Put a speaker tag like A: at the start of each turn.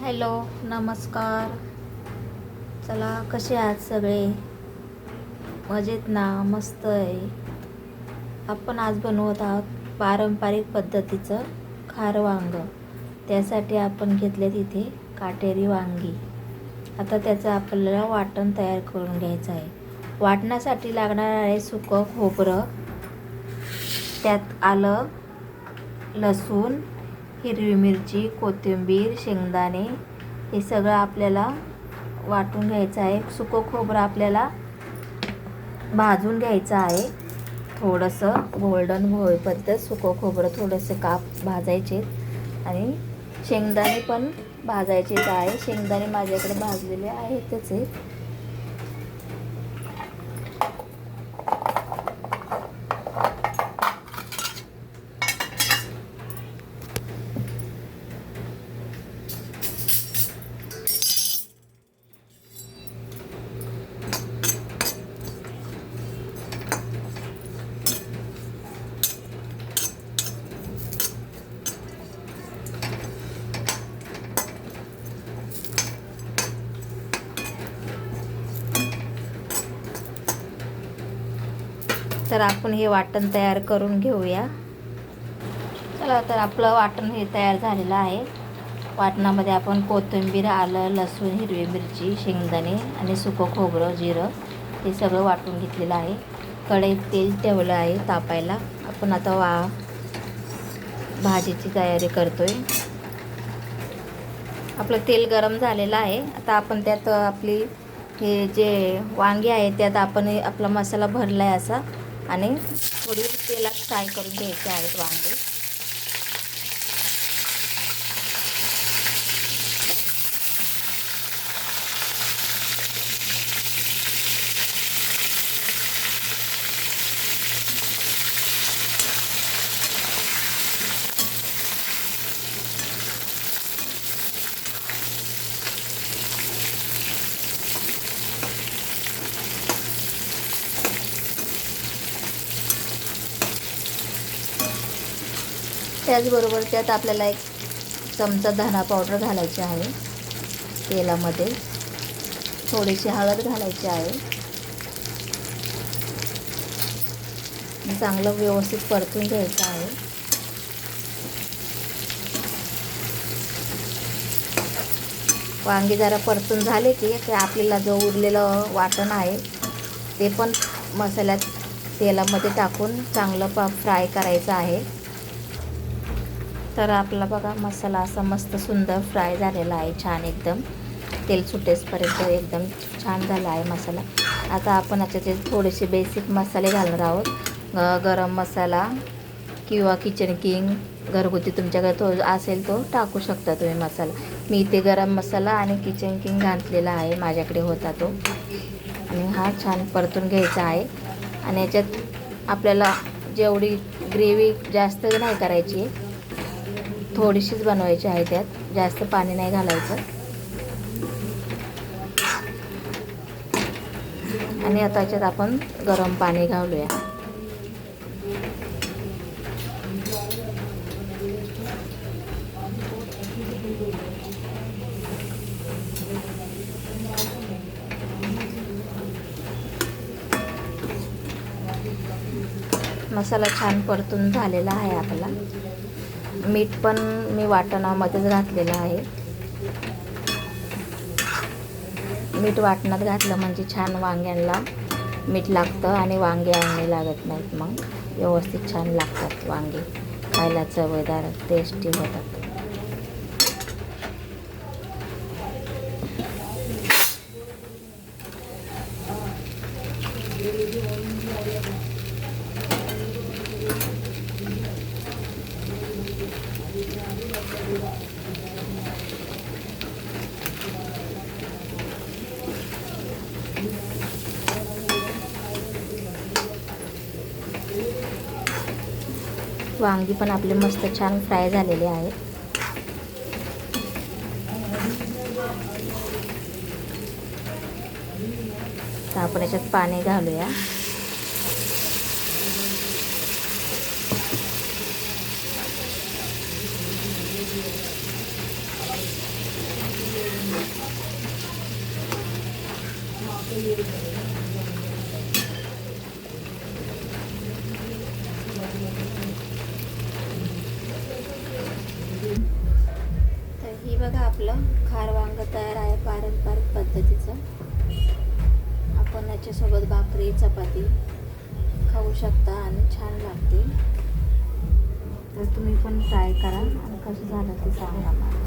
A: Hello, नमस्कार. चला, कसे आहात सगळे? मजेत ना? मस्त आहे. आपण आज बनवत आहोत पारंपरिक पद्धतीचं खार वांग. त्यासाठी आपण घेतले तिथे काटेरी वांगी. आता त्याचं आपल्याला वाटण तयार करून घ्यायचं आहे. वाटणासाठी लागणार आहे सुकं खोबरं, त्यात आलं, लसूण, हिरवी मिरची, कोथिंबीर, शेंगदाणे हे सगळं आपल्याला वाटून घ्यायचं आहे. सुकं खोबरं आपल्याला भाजून घ्यायचं आहे. थोडंसं गोल्डन होईपर्यंत सुकं खोबरं थोडंसं काप भाजायचे आणि शेंगदाणे पण भाजायचेच आहे. शेंगदाणे माझ्याकडे भाजलेले आहेतच आहे. तर आपण हे वाटण तयार करून घेऊया. चला, तर आपलं वाटण हे तयार झालेलं आहे. वाटणामध्ये आपण कोथिंबीर, आलं, लसूण, हिरवी मिरची, शेंगदाणे आणि सुकं खोबरं, जिरं हे सगळं वाटून घेतलेलं आहे. कढईत तेल ठेवलं आहे तापायला. आपण आता भाजीची तयारी करतोय. आपलं तेल गरम झालेलं आहे. आता आपण त्यात आपली हे जे वांगी आहे त्यात आपण आपला मसाला भरला आहे असा आणि थोडी तेलात फ्राय करून घ्यायचे आहेत वांगे. त्याचबरोबर त्यात आपल्याला एक चमचा धना पावडर घालायची आहे. तेलामध्ये थोडीशी हळद घालायची आहे. चांगलं व्यवस्थित परतून घ्यायचं आहे. वांगी जरा परतून झाले की ते आपल्याला जो उरलेलं वाटण आहे ते पण मसाल्यात तेलामध्ये टाकून चांगलं फ्राय करायचं आहे. तर आपला बघा मसाला असा मस्त सुंदर फ्राय झालेला आहे. छान एकदम तेल सुटेसपर्यंत एकदम छान झाला आहे मसाला. आता आपण याच्यात थोडेसे बेसिक मसाले घालणार आहोत. गरम मसाला किंवा किचन किंग घरगुती तुमच्याकडे तो असेल तो टाकू शकता तुम्ही मसाला. मी इथे गरम मसाला आणि किचन किंग घातलेला आहे, माझ्याकडे होता तो. आणि हा छान परतून घ्यायचा आहे. आणि याच्यात आपल्याला जेवढी ग्रेव्ही जास्त नाही करायची, थोडीशीच बनवायची आहे. त्यात जास्त पाणी नाही घालायचं. आणि आता याच्यात आपण गरम पाणी घालूया. मसाला छान परतून झालेला आहे आपला. मीठ पण मी वाटणामध्येच घातलेलं आहे. मीठ वाटणात घातलं म्हणजे छान वांग्यांना मीठ लागतं आणि वांगे आळणी लागत नाहीत. मग व्यवस्थित छान लागतात वांगे, खायला चवदार टेस्टी होतात. वांगी पण आपले मस्त छान फ्राय झालेले आहेत. तर आपण याच्यात पाणी घालूया. आपलं खार वांग तयार आहे पारंपरिक पद्धतीचं. आपण याच्यासोबत भाकरी चपाती खाऊ शकता आणि छान लागते. तर तुम्ही पण ट्राय करा आणि कसं झालं ते सांगा मला.